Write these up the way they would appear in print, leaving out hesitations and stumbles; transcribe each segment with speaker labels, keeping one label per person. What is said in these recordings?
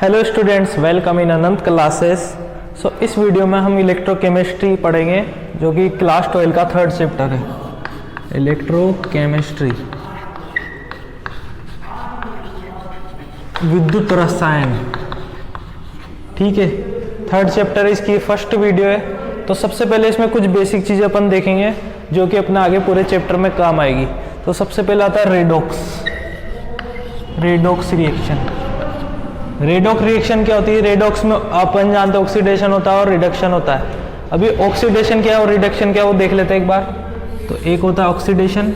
Speaker 1: Hello students, welcome in Anant classes. So इस video में हम इलेक्ट्रोकेमिस्ट्री पढ़ेंगे जो कि क्लास 12 का थर्ड चैप्टर है, इलेक्ट्रोकेमिस्ट्री, विद्युत रसायन। ठीक है, थर्ड चैप्टर इसकी फर्स्ट वीडियो है। तो सबसे पहले इसमें कुछ बेसिक चीज़ें अपन देखेंगे जो कि अपने आगे पूरे चैप्टर में काम आएगी। तो सबसे पहले आता है रेडॉक्स रिएक्शन। रेडॉक्स रिएक्शन क्या होती है? रेडॉक्स में अपन जानते हैं ऑक्सीडेशन होता है और रिडक्शन होता है। अभी ऑक्सीडेशन क्या है और रिडक्शन क्या है वो देख लेते हैं एक बार। तो एक होता है ऑक्सीडेशन,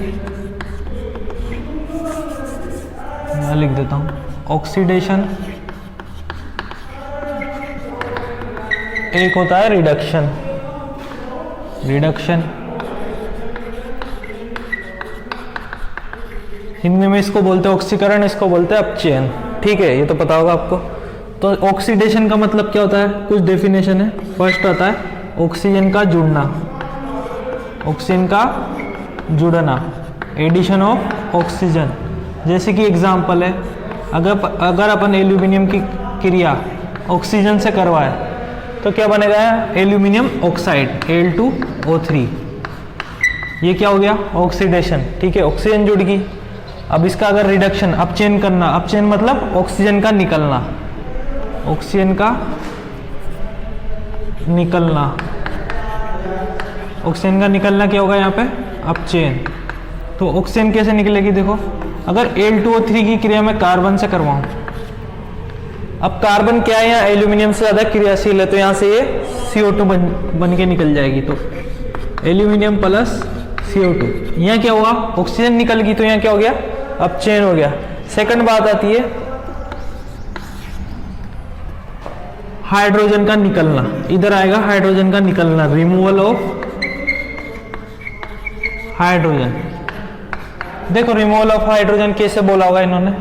Speaker 1: मैं लिख देता हूँ ऑक्सीडेशन, एक होता है रिडक्शन। हिंदी में इसको बोलते हैं ऑक्सीकरण, इसको बोलते हैं अपचयन। ठीक है, ये तो पता होगा आपको। तो ऑक्सीडेशन का मतलब क्या होता है? कुछ डेफिनेशन है। फर्स्ट आता है ऑक्सीजन का जुड़ना, एडिशन ऑफ ऑक्सीजन। जैसे कि एग्जांपल है, अगर अपन एल्यूमिनियम की क्रिया ऑक्सीजन से करवाए तो क्या बनेगा? Aluminium oxide Al2O3। ये क्या हो गया? ऑक्सीडेशन। ठीक है, ऑक्सीजन जुड़ गई। अब इसका अगर रिडक्शन, अपचयन करना, अपचयन मतलब ऑक्सीजन का निकलना, ऑक्सीजन का निकलना क्या होगा यहाँ पे? अपचयन। तो ऑक्सीजन कैसे निकलेगी? देखो, अगर Al2O3 की क्रिया में कार्बन से करवाऊं, अब कार्बन क्या है? यहाँ एल्यूमिनियम से ज्यादा क्रियाशील है, तो यहाँ से ये CO2 बन के निकल जाएगी। तो एल्यूमिनियम प्लस CO2, यहाँ क्या हुआ? ऑक्सीजन निकल गई, तो यहाँ क्या हो गया? अपचयन हो गया। सेकंड बात आती है हाइड्रोजन का निकलना। इधर आएगा हाइड्रोजन का निकलना, रिमूवल ऑफ हाइड्रोजन। देखो, रिमूवल ऑफ हाइड्रोजन कैसे बोला होगा इन्होंने?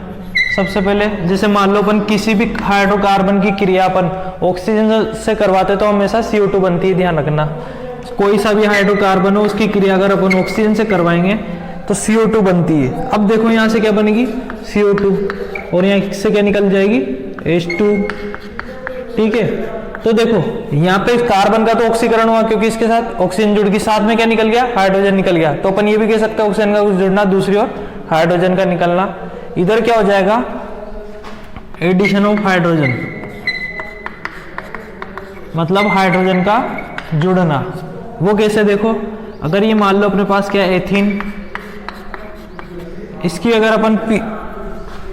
Speaker 1: सबसे पहले जैसे मान लो अपन किसी भी हाइड्रोकार्बन की क्रिया अपन ऑक्सीजन से करवाते तो हमेशा CO2 बनती है, ध्यान रखना। कोई सा भी हाइड्रोकार्बन हो उसकी क्रिया अगर अपन ऑक्सीजन से करवाएंगे तो CO2 बनती है। अब देखो यहाँ से क्या बनेगी? CO2, और यहाँ से क्या निकल जाएगी? H2। ठीक है, तो देखो यहाँ पे कार्बन का तो ऑक्सीकरण हुआ क्योंकि इसके साथ ऑक्सीजन जुड़ गई, साथ में क्या निकल गया? हाइड्रोजन निकल गया। तो अपन ये भी कह सकते हैं ऑक्सीजन का कुछ जुड़ना, दूसरी ओर हाइड्रोजन का निकलना। इधर क्या हो जाएगा? एडिशन ऑफ हाइड्रोजन, मतलब हाइड्रोजन का जुड़ना। वो कैसे? देखो, अगर ये मान लो अपने पास क्या है? एथीन। इसकी अगर अपन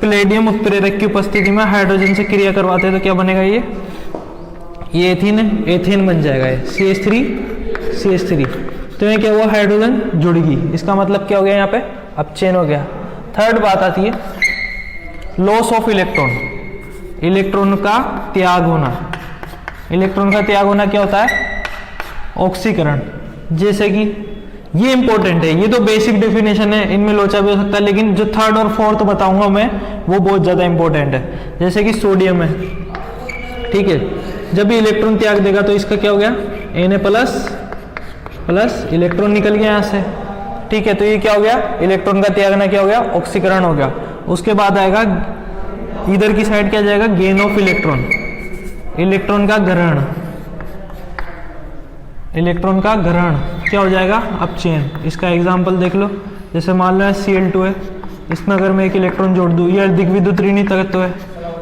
Speaker 1: प्लेडियम उत्प्रेरक की उपस्थिति में हाइड्रोजन से क्रिया करवाते हैं तो क्या बनेगा? ये एथीन है, एथेन बन जाएगा ये CH3। तो ये क्या हुआ? हाइड्रोजन जुड़ गई। इसका मतलब क्या हो गया? यहाँ पे अपचयन हो गया। थर्ड बात आती है लॉस ऑफ इलेक्ट्रॉन, इलेक्ट्रॉन का त्याग होना। इलेक्ट्रॉन का त्याग होना क्या होता है? ऑक्सीकरण। जैसे कि ये इंपॉर्टेंट है, ये तो बेसिक डेफिनेशन है, इनमें लोचा भी हो सकता है, लेकिन जो थर्ड और फोर्थ बताऊंगा मैं वो बहुत ज्यादा इंपॉर्टेंट है। जैसे कि सोडियम है, ठीक है, जब भी इलेक्ट्रॉन त्याग देगा तो इसका क्या हो गया? Na प्लस इलेक्ट्रॉन निकल गया यहाँ से। ठीक है, तो ये क्या हो गया? इलेक्ट्रॉन का त्यागना क्या हो गया? ऑक्सीकरण हो गया। उसके बाद आएगा इधर की साइड क्या जाएगा? गेन ऑफ इलेक्ट्रॉन, इलेक्ट्रॉन का ग्रहण। इलेक्ट्रॉन का ग्रहण क्या हो जाएगा? अपचयन। इसका एग्जांपल देख लो, जैसे मान लो Cl2 है, इसमें अगर मैं एक इलेक्ट्रॉन जोड़ दूं, ये दिग्विद्युत ऋणी तत्व है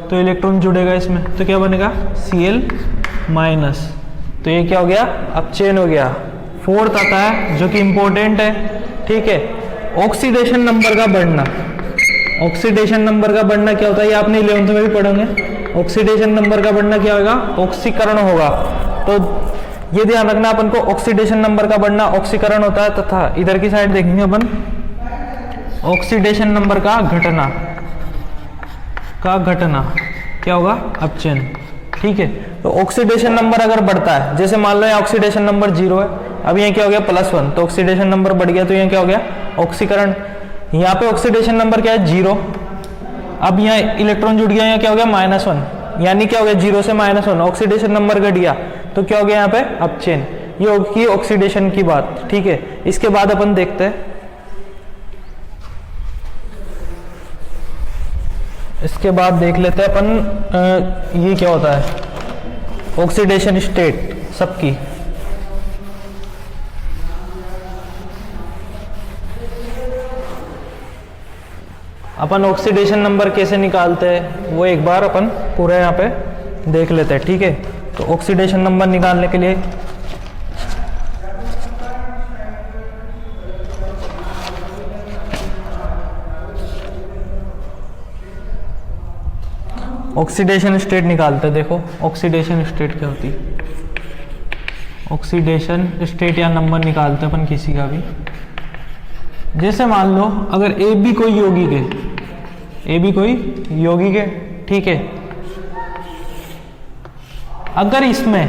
Speaker 1: तो इलेक्ट्रॉन जुड़ेगा इसमें, तो क्या बनेगा? Cl-। तो ये क्या हो गया? अपचयन हो गया। फोर्थ आता है जो कि इंपॉर्टेंट है, ठीक है, ऑक्सीडेशन नंबर का बढ़ना। ऑक्सीडेशन नंबर का बढ़ना क्या होता है? ये आपने 11th में भी पढ़ोगे। ऑक्सीडेशन नंबर का बढ़ना क्या होगा? ऑक्सीकरण होगा। तो ये ध्यान रखना, अपन को ऑक्सीडेशन नंबर का बढ़ना ऑक्सीकरण होता है, तथा इधर की साइड देखेंगे अपन ऑक्सीडेशन नंबर का घटना क्या होगा? अपचयन। ठीक है, तो ऑक्सीडेशन नंबर अगर बढ़ता है, जैसे मान लो यहाँ ऑक्सीडेशन नंबर 0 है, अब यहाँ क्या हो गया? +1, तो ऑक्सीडेशन नंबर बढ़ गया, तो यहाँ क्या हो गया? ऑक्सीकरण। यहाँ पे ऑक्सीडेशन नंबर क्या है? 0। अब यहाँ इलेक्ट्रॉन जुड़ गया, यहाँ क्या हो गया? -1, यानी क्या हो गया? 0 से -1, ऑक्सीडेशन नंबर घट गया, तो क्या हो गया यहाँ पे? अपचयन। ये होगी ऑक्सीडेशन की बात। ठीक है, इसके बाद अपन देखते हैं इसके बाद देख लेते हैं अपन ये क्या होता है ऑक्सीडेशन स्टेट सबकी। अपन ऑक्सीडेशन नंबर कैसे निकालते हैं वो एक बार अपन पूरा यहाँ पे देख लेते हैं, ठीक है। तो ऑक्सीडेशन नंबर निकालने के लिए ऑक्सीडेशन स्टेट निकालते हैं। देखो ऑक्सीडेशन स्टेट क्या होती है, ऑक्सीडेशन स्टेट या नंबर निकालते हैं अपन किसी का भी। जैसे मान लो अगर ए बी कोई यौगिक है, ए बी कोई यौगिक है, ठीक है। अगर इसमें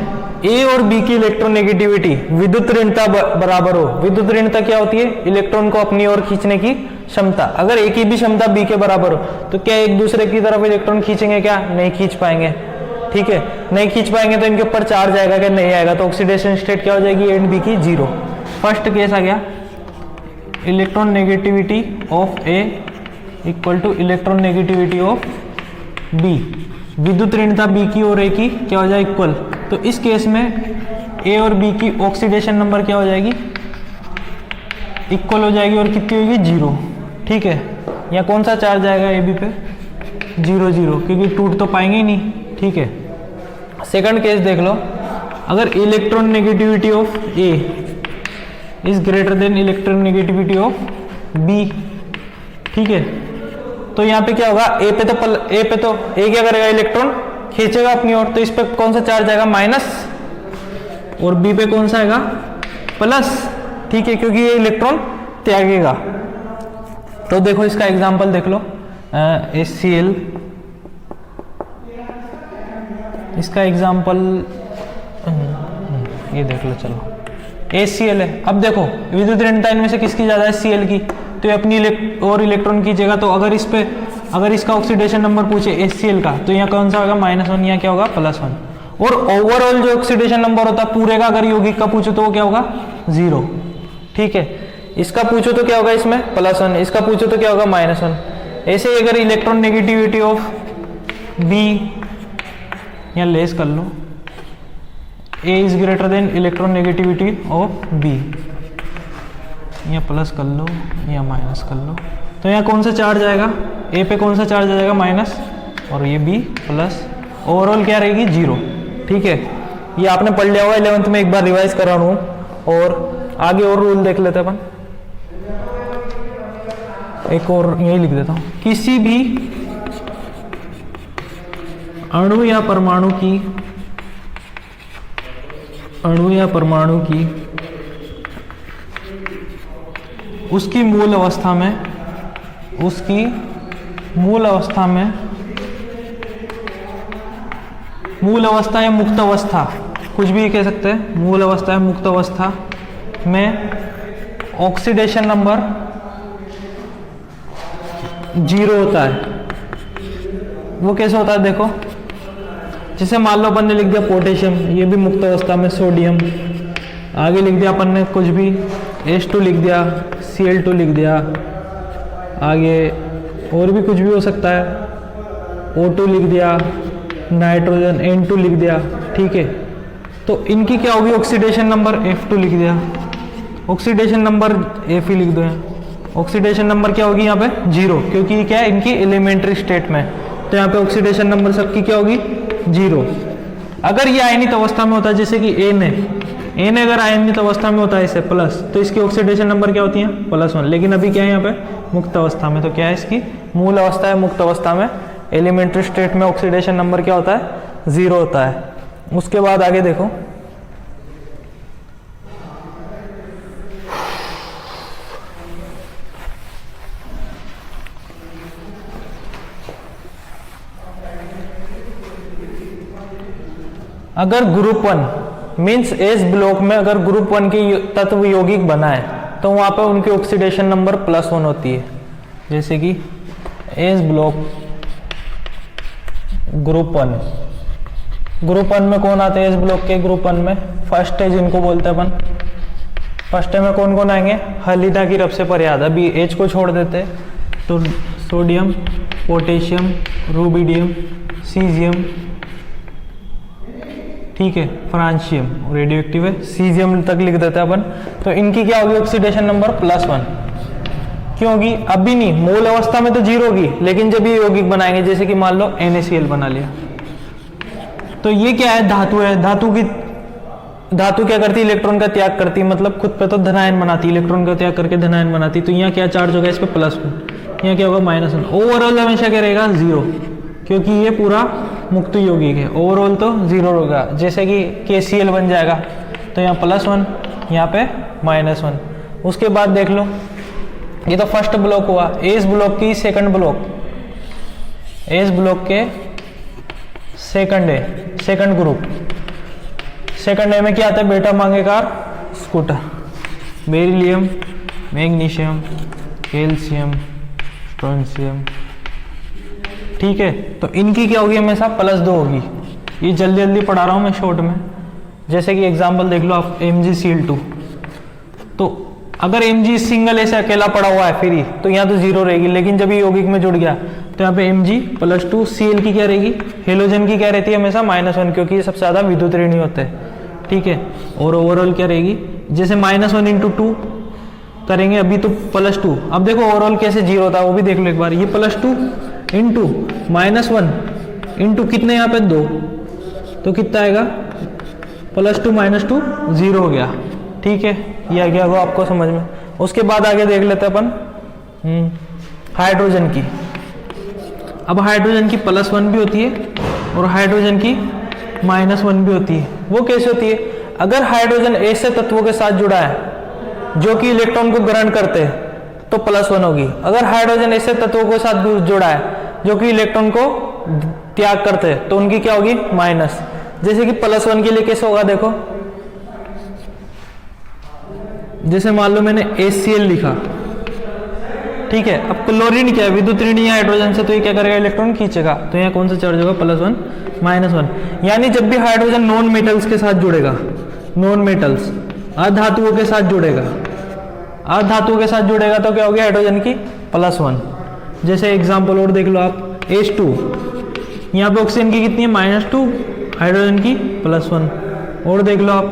Speaker 1: ए और बी की इलेक्ट्रोनेगेटिविटी विद्युत ऋणता बराबर हो, विद्युत ऋणता क्या होती है, इलेक्ट्रॉन को अपनी ओर खींचने की क्षमता। अगर ए की भी क्षमता बी के बराबर हो तो क्या एक दूसरे की तरफ इलेक्ट्रॉन खींचेंगे, क्या नहीं खींच पाएंगे, ठीक है। नहीं खींच पाएंगे तो इनके ऊपर चार्ज आएगा क्या, नहीं आएगा। तो ऑक्सीडेशन स्टेट क्या हो जाएगी, ए एंड बी की जीरो। फर्स्ट केस आ गया electron negativity of A equal to electron negativity of B. विद्युत ऋणता बी की और ए की क्या हो जाए, इक्वल। तो इस केस में ए और बी की ऑक्सीडेशन नंबर क्या हो जाएगी, इक्वल हो जाएगी और कितनी होगी, जीरो, ठीक है। यहाँ कौन सा चार्ज आएगा ए बी पे, जीरो जीरो, क्योंकि टूट तो पाएंगे ही नहीं, ठीक है। सेकंड केस देख लो, अगर electron negativity of A is greater than electron negativity of B, ठीक है। तो यहाँ पे क्या होगा, ए पे तो ए क्या करेगा, इलेक्ट्रॉन खींचेगा अपनी ओर, तो इस पे कौन सा चार्ज आएगा, माइनस, और बी पे कौन सा आएगा, प्लस, ठीक है, क्योंकि ये इलेक्ट्रॉन त्यागेगा। तो देखो इसका एग्जांपल देख लो, HCl, इसका एग्जांपल ये देख लो, चलो HCl है। अब देखो विद्युत ऋणता इनमें से किसकी ज्यादा है, Cl की, तो ये अपनी और इलेक्ट्रॉन खींचेगा। तो अगर इस पे अगर इसका ऑक्सीडेशन नंबर पूछे HCl का, तो यहाँ कौन सा होगा, -1, यहाँ क्या होगा, +1। और ओवरऑल जो ऑक्सीडेशन नंबर होता है पूरे का, अगर यौगिक का पूछो तो वो क्या होगा, 0, ठीक है। इसका पूछो तो क्या होगा, इसमें +1, इसका पूछो तो क्या होगा, -1। ऐसे ही अगर इलेक्ट्रॉन नेगेटिविटी ऑफ बी, यहाँ लेस कर लो, A is greater than electron negativity of B, यहाँ प्लस कर लो, यहाँ माइनस कर लो। तो यहाँ कौन सा चार्ज आएगा, ए पे कौन सा चार्ज आ जाएगा, माइनस, और ये बी प्लस। ओवरऑल क्या रहेगी, 0, ठीक है। ये आपने पढ़ लिया होगा 11th में, एक बार रिवाइज करा रहा हूँ। और आगे और रूल देख लेते हैं अपन, एक और यही लिख देता हूँ, किसी भी अणु या परमाणु की उसकी मूल अवस्था या मुक्त अवस्था, कुछ भी कह सकते हैं, मूल अवस्था या मुक्त अवस्था में ऑक्सीडेशन नंबर 0 होता है। वो कैसे होता है, देखो, जैसे मान लो अपन ने लिख दिया पोटेशियम, ये भी मुक्त अवस्था में, सोडियम, आगे लिख दिया अपन ने कुछ भी, H2 लिख दिया, Cl2 लिख दिया, आगे और भी कुछ भी हो सकता है, O2 लिख दिया, नाइट्रोजन N2 लिख दिया, ठीक है। तो इनकी क्या होगी, ऑक्सीडेशन नंबर F2 लिख दिया, ऑक्सीडेशन नंबर F ही लिख दो। ऑक्सीडेशन नंबर क्या होगी यहाँ पे, 0, क्योंकि क्या है, इनकी एलिमेंट्री स्टेट में। तो यहाँ पे ऑक्सीडेशन नंबर सबकी क्या होगी, 0। अगर ये आयनित अवस्था में होता है, जैसे कि A ने अगर आयनित अवस्था में होता है इसे प्लस, तो इसकी ऑक्सीडेशन नंबर क्या होती है, +1। लेकिन अभी क्या है यहाँ पे, मुक्त अवस्था में, तो क्या है, इसकी मूल अवस्था है मुक्त अवस्था में, एलिमेंट्री स्टेट में ऑक्सीडेशन नंबर क्या होता है, 0 होता है। उसके बाद आगे देखो, अगर ग्रुप 1 मीन्स एस ब्लॉक में अगर ग्रुप 1 के तत्व यौगिक बना है तो वहां पर उनकी ऑक्सीडेशन नंबर +1 होती है। जैसे कि एस ब्लॉक ग्रुप 1 में कौन आते हैं, एस ब्लॉक के ग्रुप 1 में फर्स्ट है जिनको बोलते हैं अपन, फर्स्ट में कौन कौन आएंगे, हलिदा की रब से परे आधा, अभी एच को छोड़ देते तो सोडियम पोटेशियम, रूबिडियम, सीजियम, ठीक है, फ्रांशियम रेडियो एक्टिव है, सीजियम तक लिख देते हैं अपन। तो इनकी क्या होगी ऑक्सीडेशन नंबर +1। क्यों होगी? अभी नहीं, मोल अवस्था में तो 0 होगी, लेकिन जब ये यौगिक बनाएंगे, जैसे कि मान लो NaCl बना लिया, तो ये क्या है? धातु है। धातु क्या करती है? इलेक्ट्रॉन का त्याग करती है, मतलब खुद पे तो धनायन बनाती है, इलेक्ट्रॉन का त्याग करके धनायन बनाती है। तो यहाँ क्या चार्ज होगा? इस पे +1, यहाँ क्या होगा? -1। ओवरऑल हमेशा क्या रहेगा? 0, क्योंकि ये पूरा मुक्त यौगिक है। ओवरऑल तो 0 होगा। जैसे कि KCl बन जाएगा, तो यहाँ +1, यहाँ पे -1। उसके बाद देख लो, ये तो फर्स्ट ब्लॉक हुआ। एस ब्लॉक की सेकंड ब्लॉक, एस ब्लॉक के सेकंड ग्रुप, सेकंड ए में क्या आता है? बेटा मांगेकार scooter, beryllium, magnesium, calcium, strontium, ठीक है। तो इनकी क्या होगी? हमेशा +2 होगी। ये जल्दी जल्दी पढ़ा रहा हूँ मैं शॉर्ट में। जैसे कि एग्जांपल देख लो आप, MgCl2, तो अगर Mg सिंगल ऐसे अकेला पड़ा हुआ है फ्री, तो यहाँ तो 0 रहेगी, लेकिन जब ये यौगिक में जुड़ गया तो यहाँ पे Mg +2, Cl की क्या रहेगी? हेलोजन की क्या रहती है? हमेशा -1, क्योंकि ये सबसे ज्यादा विद्युत ऋणी होते हैं, ठीक है। और ओवरऑल क्या रहेगी? जैसे -1 × 2 करेंगे अभी तो +2। अब देखो ओवरऑल कैसे 0 था, वो भी देख लो एक बार। ये +2 × -1 × कितने? यहाँ पे 2, तो कितना आएगा? +2 -2 0 हो गया, ठीक है। ये आ गया होगा आपको समझ में। उसके बाद आगे देख लेते हैं अपन हाइड्रोजन की। अब हाइड्रोजन की +1 भी होती है और हाइड्रोजन की -1 भी होती है। वो कैसे होती है? अगर हाइड्रोजन ऐसे तत्वों के साथ जुड़ा है जो कि इलेक्ट्रॉन को ग्रहण करते हैं, तो +1 होगी। अगर हाइड्रोजन ऐसे तत्वों के साथ जुड़ा है जो कि इलेक्ट्रॉन को त्याग करते हैं, तो उनकी क्या होगी? माइनस। जैसे कि +1 के लिए कैसे होगा? देखो, जैसे मान लो मैंने HCl लिखा, ठीक है। अब क्लोरीन क्या है? विद्युत ऋणी है हाइड्रोजन से, तो ये क्या करेगा? इलेक्ट्रॉन खींचेगा। तो यहाँ कौन सा चार्ज होगा? +1 -1। यानी जब भी हाइड्रोजन नॉन मेटल्स के साथ जुड़ेगा, नॉन मेटल्स अधातुओं के साथ जुड़ेगा, अधातुओं के साथ जुड़ेगा, तो क्या होगी? हाइड्रोजन की +1। जैसे एग्जाम्पल और देख लो आप, H2, यहाँ पे ऑक्सीजन की कितनी है? -2, हाइड्रोजन की +1। और देख लो आप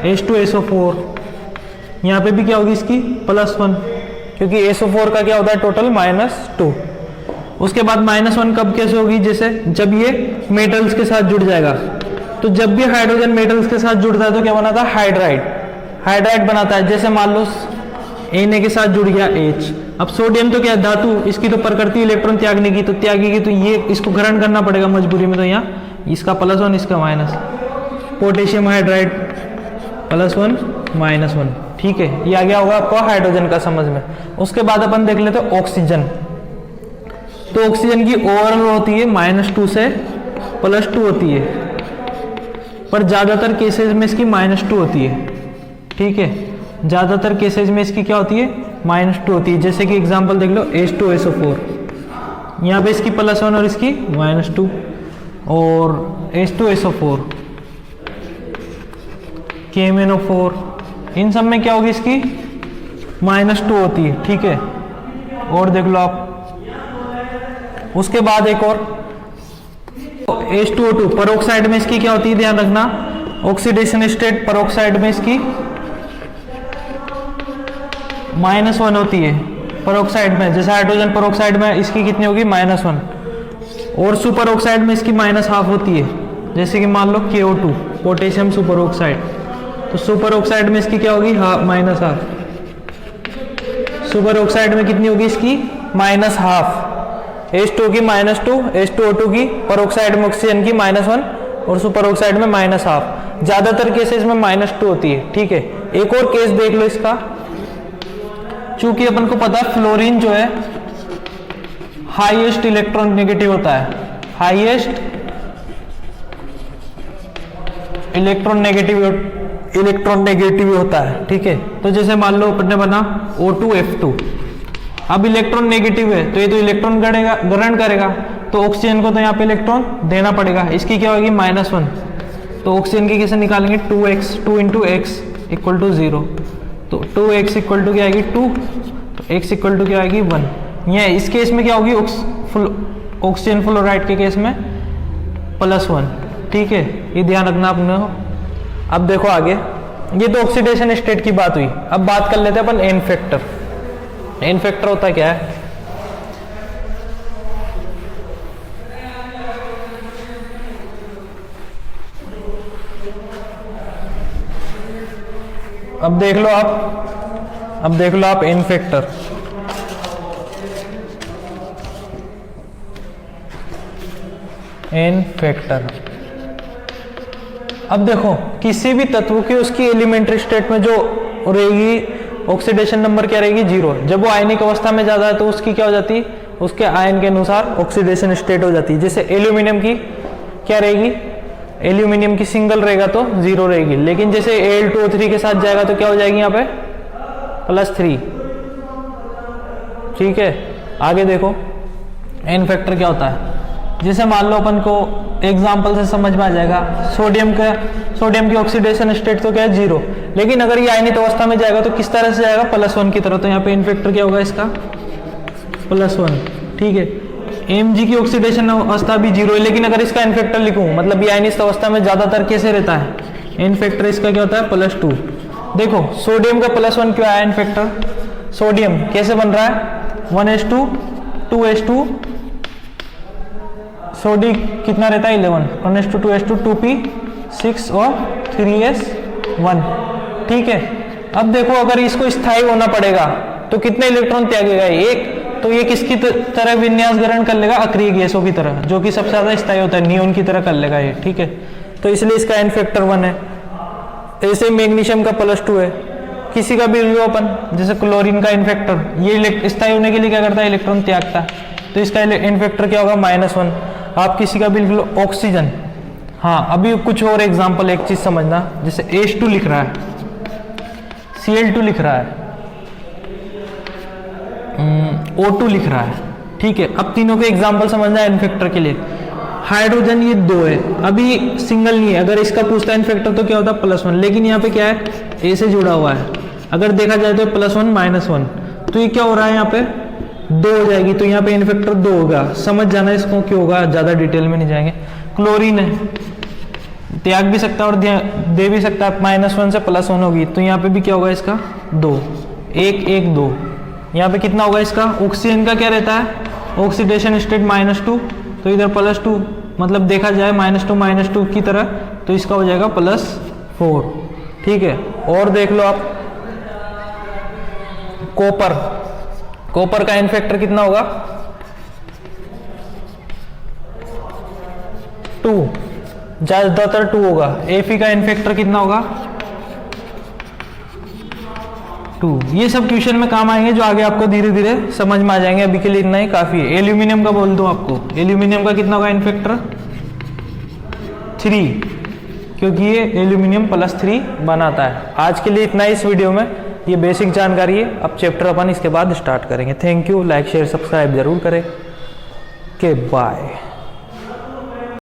Speaker 1: H2SO4, यहाँ पे भी क्या होगी? इसकी +1, क्योंकि SO4 का क्या होता है? टोटल -2। उसके बाद -1 कब कैसे होगी? जैसे जब ये मेटल्स के साथ जुड़ जाएगा, तो जब भी हाइड्रोजन मेटल्स के साथ जुड़ता है तो क्या बनाता है? हाइड्राइड बनाता है। जैसे मान लो Na के साथ जुड़ गया H। अब सोडियम तो क्या है? धातु, इसकी तो प्रकृति इलेक्ट्रॉन त्यागने की, तो त्यागेगी, तो ये इसको ग्रहण करना पड़ेगा मजबूरी में, तो यहाँ इसका +1, इसका माइनस। पोटेशियम हाइड्राइड +1 -1, ठीक है। ये आ गया होगा आपको हाइड्रोजन का समझ में। उसके बाद अपन देख लेते हैं ऑक्सीजन। तो ऑक्सीजन की ओवरऑल होती है -2 से +2 होती है, पर ज्यादातर केसेस में इसकी -2 होती है, ठीक है। ज्यादातर केसेस में इसकी क्या होती है? -2 होती है। जैसे कि एग्जांपल देख लो, H2SO4, यहाँ पे इसकी +1 और इसकी -2, और H2SO4, KMnO4, इन सब में क्या होगी? इसकी -2 होती है, ठीक है। और देख लो आप, उसके बाद एक और H2O2 परोक्साइड में इसकी क्या होती है? ध्यान रखना, ऑक्सीडेशन स्टेट परोक्साइड में इसकी -1 होती है, परोक्साइड में। जैसे हाइड्रोजन परोक्साइड में इसकी कितनी होगी? -1। और सुपर ऑक्साइड में इसकी -½ होती है। जैसे कि मान लो KO2 पोटेशियम सुपर ऑक्साइड, तो सुपर ऑक्साइड में इसकी क्या होगी? -½ सुपर ऑक्साइड में कितनी होगी? इसकी -½ H2 की -2, H2O2 की, परोक्साइड में ऑक्सीजन की -1 और सुपर ऑक्साइड में -½ ज्यादातर केसेस में -2 होती है, ठीक है। एक और केस देख लो इसका, चूंकि अपन को पता है फ्लोरीन जो है हाईएस्ट इलेक्ट्रॉन नेगेटिव होता है, हाईएस्ट इलेक्ट्रॉन नेगेटिव होता है, ठीक है। तो जैसे मान लो अपन ने बना O2F2, अब इलेक्ट्रॉन नेगेटिव है तो ये तो इलेक्ट्रॉन ग्रहण करेगा, तो ऑक्सीजन को तो यहाँ पे इलेक्ट्रॉन देना पड़ेगा। इसकी क्या होगी? -1। तो ऑक्सीजन की कैसे निकालेंगे? 2x 2 × x = 0, तो 2x इक्वल टू क्या आएगी? 2, तो x इक्वल टू क्या आएगी? 1। ये इस केस में क्या होगी, ऑक्सीजन फ्लोराइड के केस में +1, ठीक है, ये ध्यान रखना आपने। अब देखो आगे, ये तो ऑक्सीडेशन स्टेट की बात हुई। अब बात कर लेते हैं अपन एन फैक्टर। एन फैक्टर होता क्या है, अब देख लो आप एन फैक्टर। एन फैक्टर, अब देखो किसी भी तत्व की उसकी एलिमेंट्री स्टेट में जो रहेगी ऑक्सीडेशन नंबर क्या रहेगी, 0। जब वो आयनिक अवस्था में ज्यादा है तो उसकी क्या हो जाती है, उसके आयन के अनुसार ऑक्सीडेशन स्टेट हो जाती है। जैसे एल्यूमिनियम की क्या रहेगी, एल्यूमिनियम की सिंगल रहेगा तो 0 रहेगी, लेकिन जैसे Al2O3 के साथ जाएगा तो क्या हो जाएगी यहाँ पे +3, ठीक है। आगे देखो एन फैक्टर क्या होता है, जैसे मान लो अपन को एग्जाम्पल से समझ में आ जाएगा, सोडियम की ऑक्सीडेशन स्टेट तो क्या है 0, लेकिन अगर ये आयनिक अवस्था में जाएगा तो किस तरह से जाएगा, +1 की तरह। तो यहाँ पे एन फैक्टर क्या होगा इसका, +1, ठीक है। Mg की ऑक्सीडेशन अवस्था भी 0 है, लेकिन अगर इसका एन फैक्टर लिखूं, मतलब ये आयनिक अवस्था में ज्यादातर कैसे रहता है, एन फैक्टर इसका क्या होता है +2। देखो सोडियम का +1 क्यों आया एन फैक्टर, सोडियम कैसे बन रहा है 1s2 2s2, सोडी कितना रहता है 11, 1s2 2s2 2p6 और 3s1, ठीक है। अब देखो अगर इसको स्थायी होना पड़ेगा तो कितने इलेक्ट्रॉन त्यागेगा, 1। तो ये किसकी तरह विन्यास ग्रहण कर लेगा, अक्रिय गैसों की तरह, जो कि सबसे ज्यादा स्थायी होता है, नियोन की तरह कर लेगा ये, ठीक है। तो इसलिए इसका एन फैक्टर 1 है। ऐसे मैग्नीशियम का +2 है, किसी का भी लो अपन, जैसे क्लोरीन का एन फैक्टर, ये स्थायी होने के लिए क्या करता है, इलेक्ट्रॉन त्यागता है, तो इसका एन फैक्टर क्या होगा -1। आप किसी का भी लिख लो, ऑक्सीजन। हाँ अभी कुछ और एग्जाम्पल, एक चीज समझना, जैसे H2 लिख रहा है, Cl2 लिख रहा है, O2 लिख रहा है, ठीक है। अब तीनों के एग्जाम्पल समझना है एन फैक्टर के लिए। हाइड्रोजन ये 2 है, अभी सिंगल नहीं है, अगर इसका पूछता है एन फैक्टर तो क्या होता है +1, लेकिन यहाँ पे क्या है, ए से जुड़ा हुआ है, अगर देखा जाए तो +1 -1, तो ये क्या हो रहा है, यहाँ पे 2 हो जाएगी, तो यहाँ पे एन फैक्टर 2 होगा। समझ जाना इसको क्यों होगा, ज्यादा डिटेल में नहीं जाएंगे। क्लोरीन है, त्याग भी सकता है और दे भी सकता है, -1 से +1 होगी, तो यहाँ पे भी क्या होगा इसका 2, 1 1 2। यहाँ पे कितना होगा इसका, ऑक्सीजन का क्या रहता है, ऑक्सीडेशन स्टेट -2, तो इधर +2, मतलब देखा जाए -2 की तरह, तो इसका हो जाएगा +4, ठीक है। और देख लो आप कॉपर का एन फैक्टर कितना होगा 2, ज्यादातर 2 होगा। Fe का एन फैक्टर कितना होगा 2। ये सब क्वेश्चन में काम आएंगे, जो आगे आपको धीरे धीरे समझ में आ जाएंगे, अभी के लिए इतना ही काफी है। एल्यूमिनियम का बोल दो आपको, एल्यूमिनियम का कितना होगा एन फैक्टर 3, क्योंकि ये एल्यूमिनियम +3 बनाता है। आज के लिए इतना ही इस वीडियो में, ये बेसिक जानकारी है। अब चैप्टर अपन इसके बाद स्टार्ट करेंगे। Thank you, like share subscribe जरूर करें। के बाय।